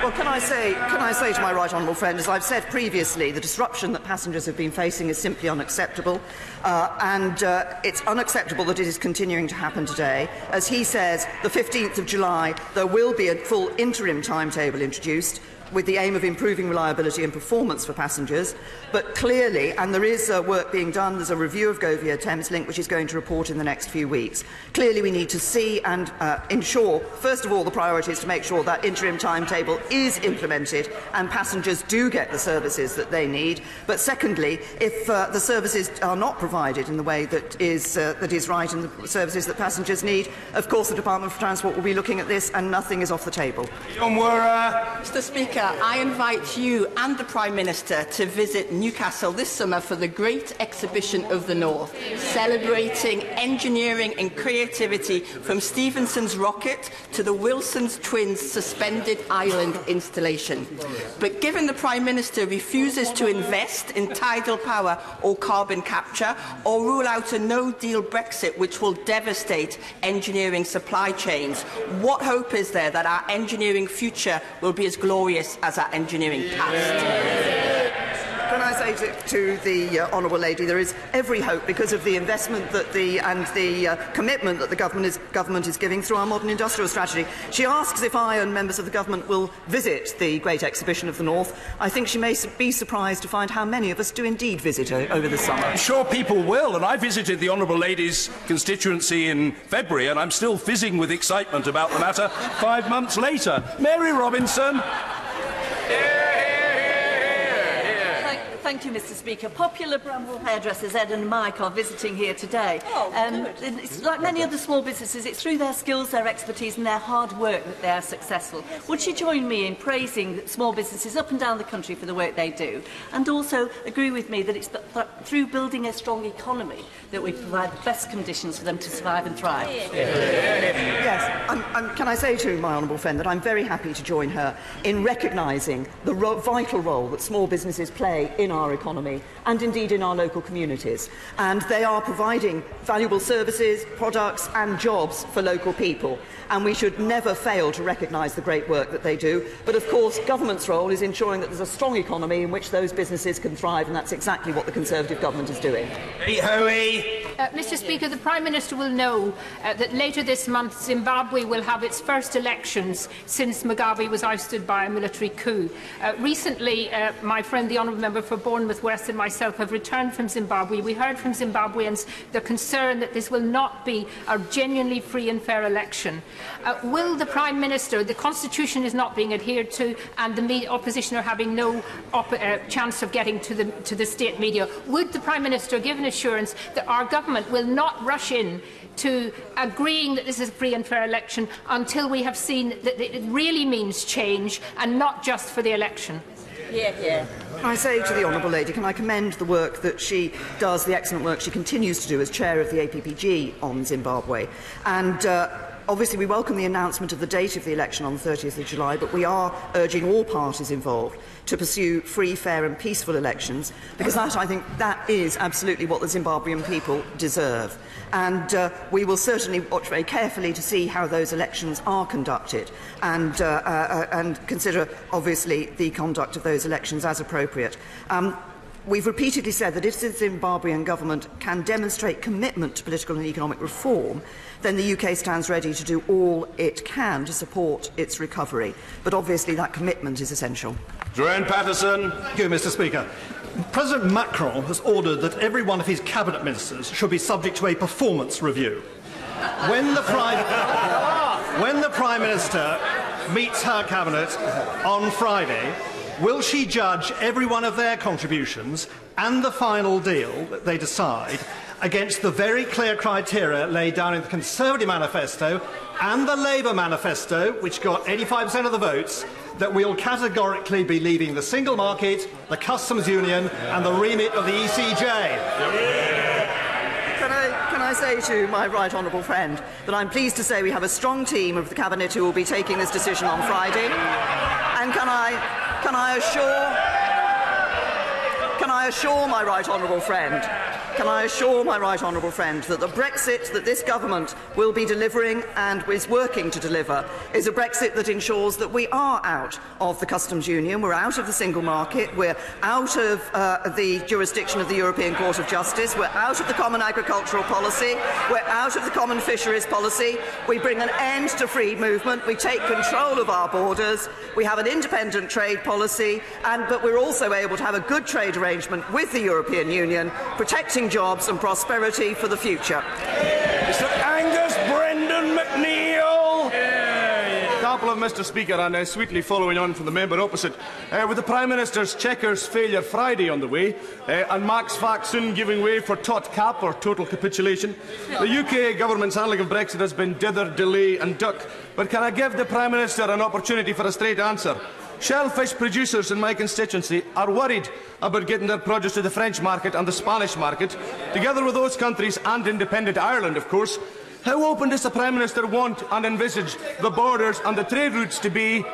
Well, can I say to my right honourable friend, as I've said previously, the disruption that passengers have been facing is simply unacceptable, and it's unacceptable that it is continuing to happen today. As he says, the 15th of July, there will be a full interim timetable introduced with the aim of improving reliability and performance for passengers. But clearly, and there is work being done, there's a review of Govia Thameslink which is going to report in the next few weeks. Clearly we need to see and ensure, first of all, the priority is to make sure that interim timetable is implemented and passengers do get the services that they need. But secondly, if the services are not provided in the way that is right and the services that passengers need, of course the Department for Transport will be looking at this and nothing is off the table. Mr. Speaker, I invite you and the Prime Minister to visit Newcastle this summer for the Great Exhibition of the North, celebrating engineering and creativity from Stephenson's rocket to the Wilson's twins' suspended island installation. But given the Prime Minister refuses to invest in tidal power or carbon capture, or rule out a no-deal Brexit which will devastate engineering supply chains, what hope is there that our engineering future will be as glorious as our engineering past? Can I say to the honourable lady, there is every hope because of the investment that the commitment that the government is giving through our modern industrial strategy. She asks if I and members of the government will visit the Great Exhibition of the North. I think she may be surprised to find how many of us do indeed visit over the summer. I'm sure people will, and I visited the honourable lady's constituency in February, and I'm still fizzing with excitement about the matter 5 months later. Mary Robinson. Thank you, Mr. Speaker. Popular Bramhall hairdressers Ed and Mike are visiting here today. It's like many other small businesses, it's through their skills, their expertise and their hard work that they are successful. Would she join me in praising small businesses up and down the country for the work they do? And also agree with me that it's through building a strong economy that we provide the best conditions for them to survive and thrive? Yes, can I say to my honourable friend that I'm very happy to join her in recognising the vital role that small businesses play in our economy and indeed in our local communities, and they are providing valuable services, products and jobs for local people, and we should never fail to recognise the great work that they do. But of course government's role is ensuring that there's a strong economy in which those businesses can thrive, and that's exactly what the Conservative government is doing. Mr. Speaker, the Prime Minister will know that later this month Zimbabwe will have its first elections since Mugabe was ousted by a military coup. Recently, my friend the Honourable Member for Bournemouth West and myself have returned from Zimbabwe. We heard from Zimbabweans the concern that this will not be a genuinely free and fair election. Will the Prime Minister, the Constitution is not being adhered to and the opposition are having no chance of getting to the state media, would the Prime Minister give an assurance that our government will not rush in to agreeing that this is a free and fair election until we have seen that it really means change and not just for the election? Can I say to the honourable lady, can I commend the work that she does, the excellent work she continues to do as chair of the APPG on Zimbabwe. And obviously we welcome the announcement of the date of the election on the 30th of July, but we are urging all parties involved to pursue free, fair and peaceful elections, because I think that is absolutely what the Zimbabwean people deserve. And we will certainly watch very carefully to see how those elections are conducted and consider, obviously, the conduct of those elections as appropriate. We've repeatedly said that if the Zimbabwean government can demonstrate commitment to political and economic reform, then the UK stands ready to do all it can to support its recovery. But obviously that commitment is essential. Joanne Patterson. Thank you, Mr. Speaker. President Macron has ordered that every one of his cabinet ministers should be subject to a performance review. When the Prime Minister meets her cabinet on Friday, will she judge every one of their contributions and the final deal that they decide against the very clear criteria laid down in the Conservative manifesto and the Labour manifesto, which got 85% of the votes, that we'll categorically be leaving the single market, the customs union and the remit of the ECJ? Can I say to my right honourable friend that I'm pleased to say we have a strong team of the Cabinet who will be taking this decision on Friday, and can I assure my right honourable friend that the Brexit that this government will be delivering and is working to deliver is a Brexit that ensures that we are out of the customs union, we're out of the single market, we're out of the jurisdiction of the European Court of Justice, we're out of the common agricultural policy, we're out of the common fisheries policy, we bring an end to free movement, we take control of our borders, we have an independent trade policy, but we're also able to have a good trade arrangement with the European Union, protecting jobs and prosperity for the future. Mr. Angus Brendan McNeill. Couple of Mr. Speaker, and sweetly following on from the member opposite, with the Prime Minister's Chequers failure Friday on the way, and Max Fact soon giving way for tot cap or total capitulation, the UK government's handling of Brexit has been dither, delay and duck. But can I give the Prime Minister an opportunity for a straight answer? Shellfish producers in my constituency are worried about getting their produce to the French market and the Spanish market, together with those countries and independent Ireland, of course. How open does the Prime Minister want and envisage the borders and the trade routes to be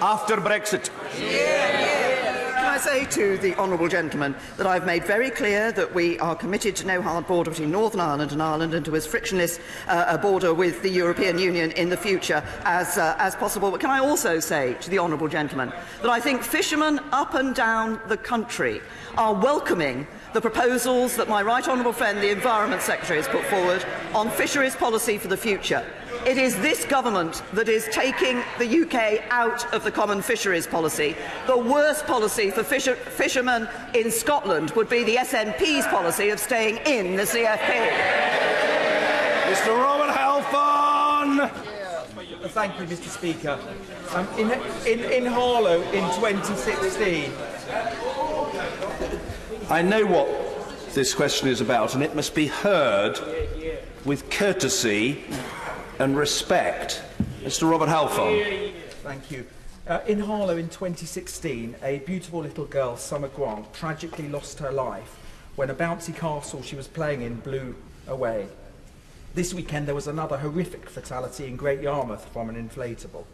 after Brexit? Can I I say to the honourable gentleman that I've made very clear that we are committed to no hard border between Northern Ireland and Ireland, and to as frictionless a border with the European Union in the future as possible. But can I also say to the honourable gentleman that I think fishermen up and down the country are welcoming the proposals that my right honourable friend, the Environment Secretary, has put forward on fisheries policy for the future. It is this government that is taking the UK out of the common fisheries policy. The worst policy for fishermen in Scotland would be the SNP's policy of staying in the CFP. Mr. Robert Halfon. Thank you, Mr. Speaker. In Harlow in 2016. I know what this question is about, and it must be heard with courtesy and respect. Mr. Robert Halfon. Thank you. In Harlow in 2016, a beautiful little girl, Summer Grant, tragically lost her life when a bouncy castle she was playing in blew away. This weekend there was another horrific fatality in Great Yarmouth from an inflatable.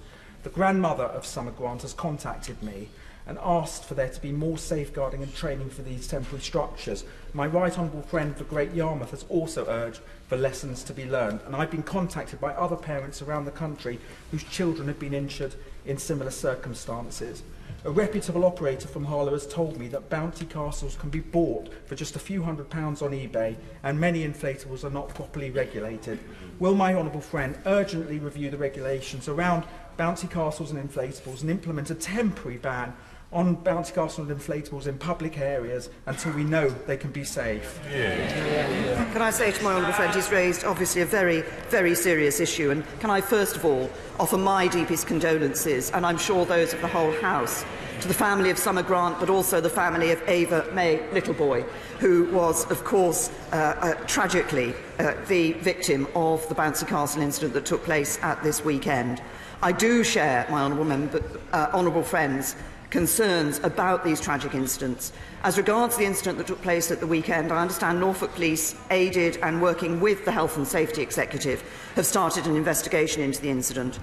The grandmother of Summer Grant has contacted me and asked for there to be more safeguarding and training for these temporary structures. My right honourable friend for Great Yarmouth has also urged for lessons to be learned, and I've been contacted by other parents around the country whose children have been injured in similar circumstances. A reputable operator from Harlow has told me that bouncy castles can be bought for just a few £100s on eBay, and many inflatables are not properly regulated. Will my honourable friend urgently review the regulations around bouncy castles and inflatables and implement a temporary ban on bouncy castles and inflatables in public areas until we know they can be safe? Can I say to my honourable friend, he's raised obviously a very, very serious issue, and can I first of all offer my deepest condolences, and I'm sure those of the whole House, to the family of Summer Grant, but also the family of Ava May Littleboy, who was, of course, tragically the victim of the bouncy castle incident that took place at this weekend. I do share my honourable friend's concerns about these tragic incidents. As regards the incident that took place at the weekend, I understand Norfolk Police, aided and working with the Health and Safety Executive, have started an investigation into the incident.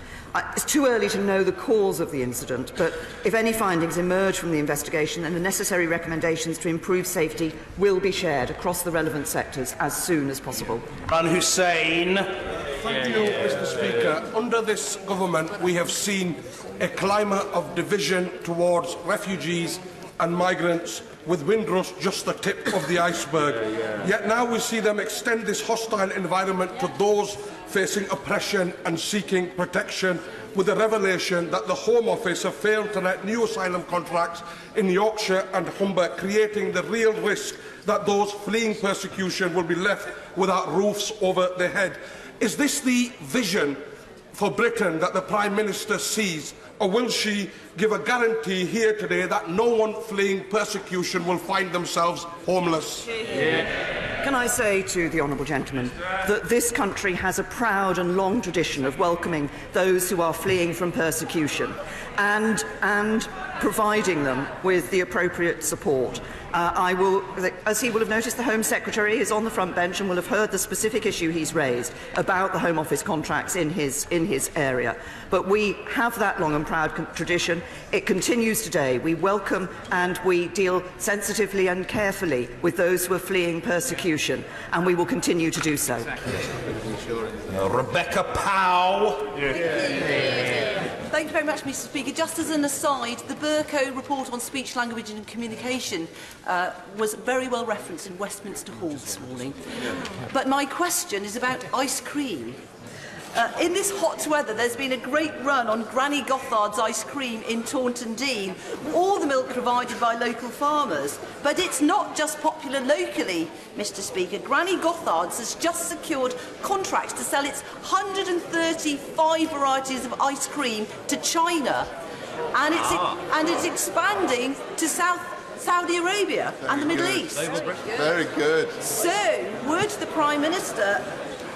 It's too early to know the cause of the incident, but if any findings emerge from the investigation, then the necessary recommendations to improve safety will be shared across the relevant sectors as soon as possible. Ran Hussain. Thank you, Mr. Speaker. Under this government, we have seen a climate of division towards refugees and migrants, with Windrush just the tip of the iceberg. Yet now we see them extend this hostile environment to those facing oppression and seeking protection, with the revelation that the Home Office have failed to let new asylum contracts in Yorkshire and Humber, creating the real risk that those fleeing persecution will be left without roofs over their head. Is this the vision for Britain that the Prime Minister sees, or will she give a guarantee here today that no one fleeing persecution will find themselves homeless? Can I say to the honourable gentleman that this country has a proud and long tradition of welcoming those who are fleeing from persecution and providing them with the appropriate support. I will, as he will have noticed, the Home Secretary is on the front bench and will have heard the specific issue he's raised about the Home Office contracts in his area. But we have that long and proud tradition. It continues today. We welcome and we deal sensitively and carefully with those who are fleeing persecution, and we will continue to do so. Rebecca Powell. Thank you very much, Mr. Speaker. Just as an aside, the Burko report on speech, language and communication was very well referenced in Westminster Hall this morning. But my question is about ice cream. In this hot weather, there's been a great run on Granny Gothard's ice cream in Taunton Deane, all the milk provided by local farmers. But it's not just popular locally, Mr. Speaker. Granny Gothard's has just secured contracts to sell its 135 varieties of ice cream to China. And it's expanding to Saudi Arabia and the Middle East. Very good. So, would the Prime Minister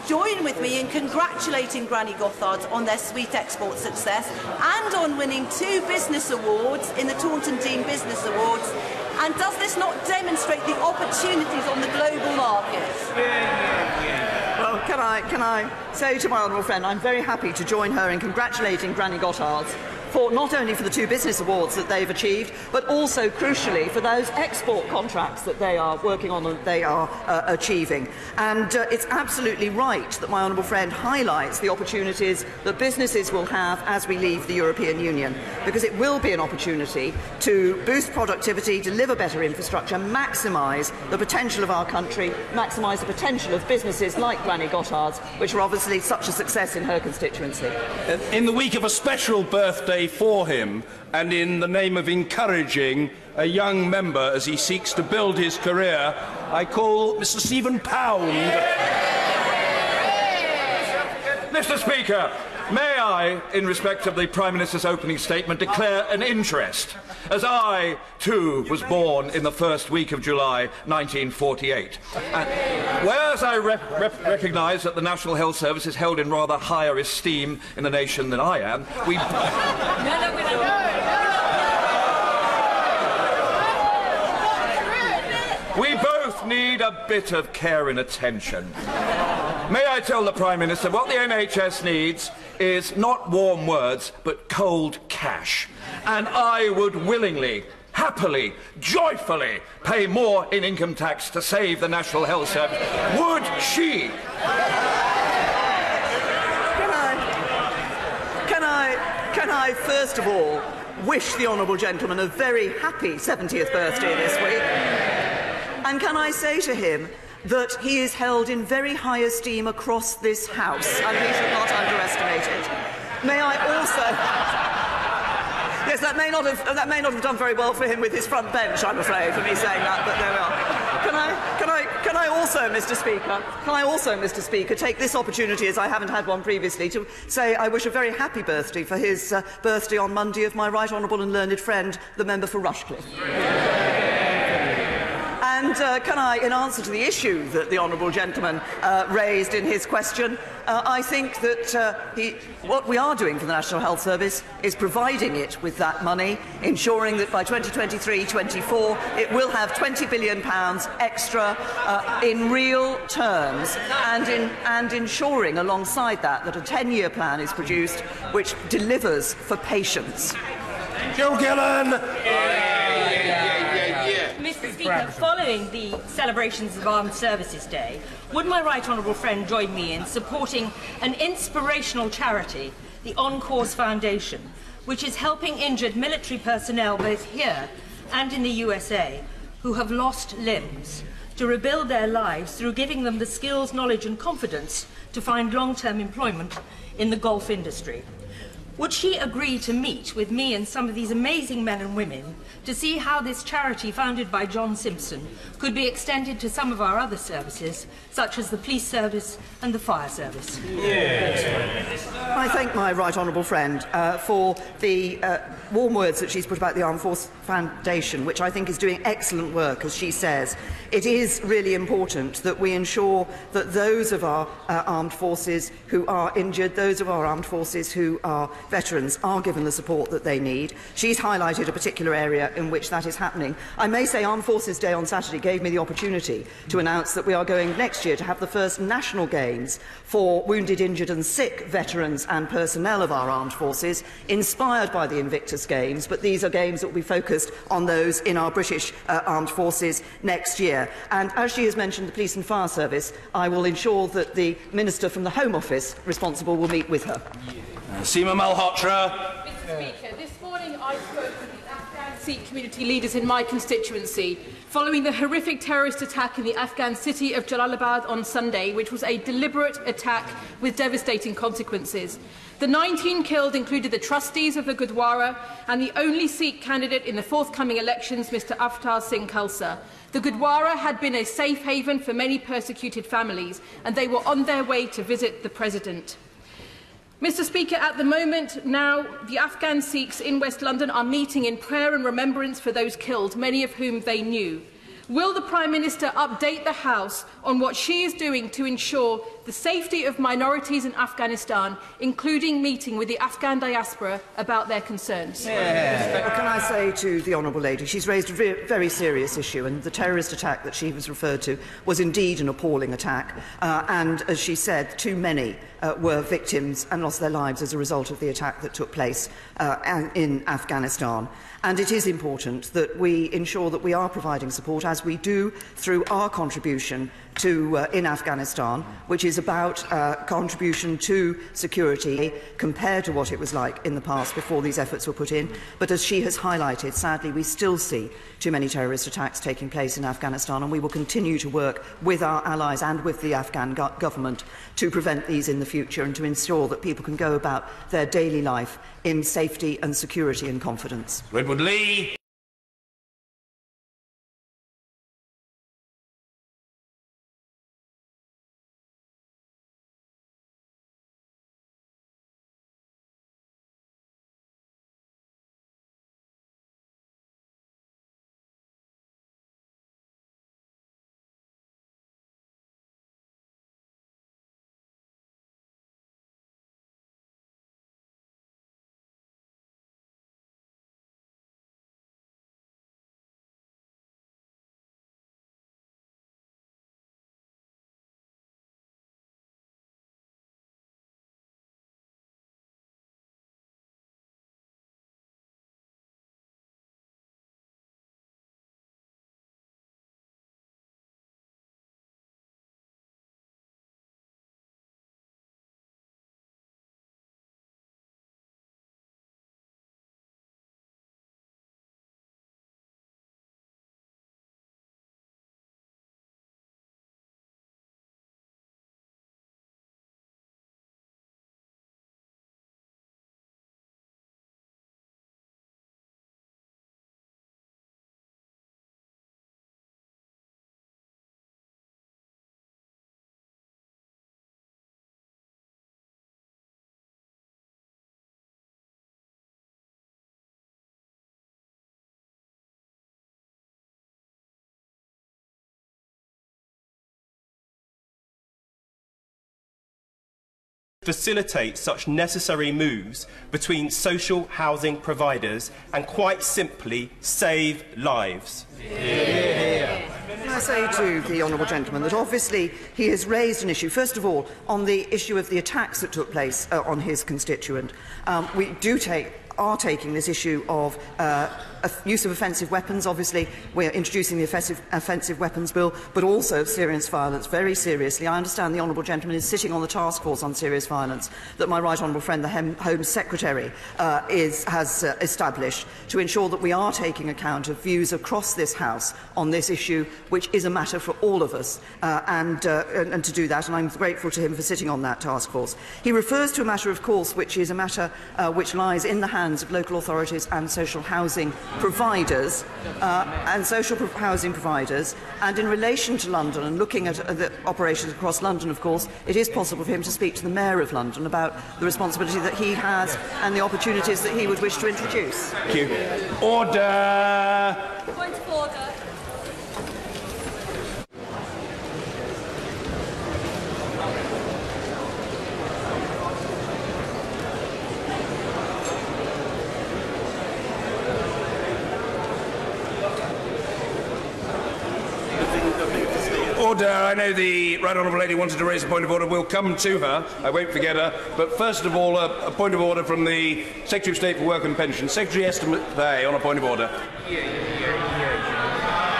join with me in congratulating Granny Gothard on their sweet export success and on winning 2 business awards in the Taunton Deane Business Awards? And does this not demonstrate the opportunities on the global market? Well, can I say to my honourable friend, I'm very happy to join her in congratulating Granny Gothard not only for the 2 business awards that they've achieved, but also, crucially, for those export contracts that they are working on and they are achieving. And it's absolutely right that my honourable friend highlights the opportunities that businesses will have as we leave the European Union, because it will be an opportunity to boost productivity, deliver better infrastructure, maximise the potential of our country, maximise the potential of businesses like Granny Gotthard's, which are obviously such a success in her constituency. In the week of a special birthday for him, and in the name of encouraging a young member as he seeks to build his career, I call Mr. Stephen Pound. Mr. Speaker, may I, in respect of the Prime Minister's opening statement, declare an interest, as I, too, was born in the first week of July 1948. And whereas I recognise that the National Health Service is held in rather higher esteem in the nation than I am, we both need a bit of care and attention. May I tell the Prime Minister what the NHS needs is not warm words, but cold cash. And I would willingly, happily, joyfully pay more in income tax to save the National Health Service. Would she? Can I first of all wish the honourable gentleman a very happy 70th birthday this week? And can I say to him that he is held in very high esteem across this House, and we should not underestimate it. May I also... Yes, that may not have done very well for him with his front bench, I'm afraid, for me saying that, but there we are. Can I also, Mr. Speaker, take this opportunity, as I haven't had one previously, to say I wish a very happy birthday for his birthday on Monday of my right honourable and learned friend, the member for Rushcliffe. And can I, in answer to the issue that the honourable gentleman raised in his question, I think that what we are doing for the National Health Service is providing it with that money, ensuring that by 2023-24 it will have £20 billion extra in real terms, and ensuring alongside that a 10-year plan is produced which delivers for patients. Joe Gillen! Mr. Speaker, following the celebrations of Armed Services Day, would my right honourable friend join me in supporting an inspirational charity, the On Course Foundation, which is helping injured military personnel both here and in the USA who have lost limbs to rebuild their lives through giving them the skills, knowledge and confidence to find long-term employment in the golf industry? Would she agree to meet with me and some of these amazing men and women to see how this charity founded by John Simpson could be extended to some of our other services, such as the police service and the fire service? Yes. I thank my right honourable friend for the warm words that she's put about the Armed Forces Foundation, which I think is doing excellent work, as she says. It is really important that we ensure that those of our armed forces who are injured, those of our armed forces who are veterans, are given the support that they need. She's highlighted a particular area in which that is happening. I may say Armed Forces Day on Saturday gave me the opportunity to announce that we are going next year to have the first national games for wounded, injured and sick veterans and personnel of our armed forces, inspired by the Invictus Games, but these are games that will be focused on those in our British armed forces next year. And as she has mentioned the police and fire service, I will ensure that the Minister from the Home Office responsible will meet with her. Seema Malhotra. Mr. Speaker, this morning I spoke with the Afghan Sikh community leaders in my constituency following the horrific terrorist attack in the Afghan city of Jalalabad on Sunday, which was a deliberate attack with devastating consequences. The 19 killed included the trustees of the Gurdwara and the only Sikh candidate in the forthcoming elections, Mr. Avtar Singh Khalsa. The Gurdwara had been a safe haven for many persecuted families, and they were on their way to visit the President. Mr. Speaker, at the moment now, the Afghan Sikhs in West London are meeting in prayer and remembrance for those killed, many of whom they knew. Will the Prime Minister update the House on what she is doing to ensure the safety of minorities in Afghanistan, including meeting with the Afghan diaspora about their concerns. Well, can I say to the Honourable Lady, she's raised a very serious issue, and the terrorist attack that she was referred to was indeed an appalling attack, and as she said, too many were victims and lost their lives as a result of the attack that took place in Afghanistan. And it is important that we ensure that we are providing support, as we do through our contribution to in Afghanistan, which is about contribution to security compared to what it was like in the past before these efforts were put in. But as she has highlighted, sadly, we still see too many terrorist attacks taking place in Afghanistan, and we will continue to work with our allies and with the Afghan government to prevent these in the future and to ensure that people can go about their daily life in safety and security and confidence. Redwood Lee. Facilitate such necessary moves between social housing providers and quite simply save lives. Can I say to the honourable gentleman that obviously he has raised an issue, first of all, on the issue of the attacks that took place on his constituent. We are taking this issue of use of offensive weapons. Obviously, we're introducing the offensive weapons bill, but also serious violence very seriously. I understand the honourable gentleman is sitting on the task force on serious violence that my right honourable friend, the Home Secretary, has established to ensure that we are taking account of views across this House on this issue, which is a matter for all of us, and to do that, and I'm grateful to him for sitting on that task force. He refers to a matter, of course, which is a matter which lies in the hands of local authorities and social housing providers, and in relation to London and looking at the operations across London, of course, it is possible for him to speak to the Mayor of London about the responsibility that he has and the opportunities that he would wish to introduce. Thank you. Order. Point of order. Order. I know the Right Honourable Lady wanted to raise a point of order. We'll come to her. I won't forget her. But first of all, a point of order from the Secretary of State for Work and Pensions. Secretary Estimate Bay on a point of order.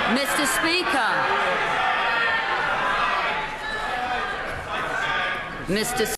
Mr. Speaker. Mr.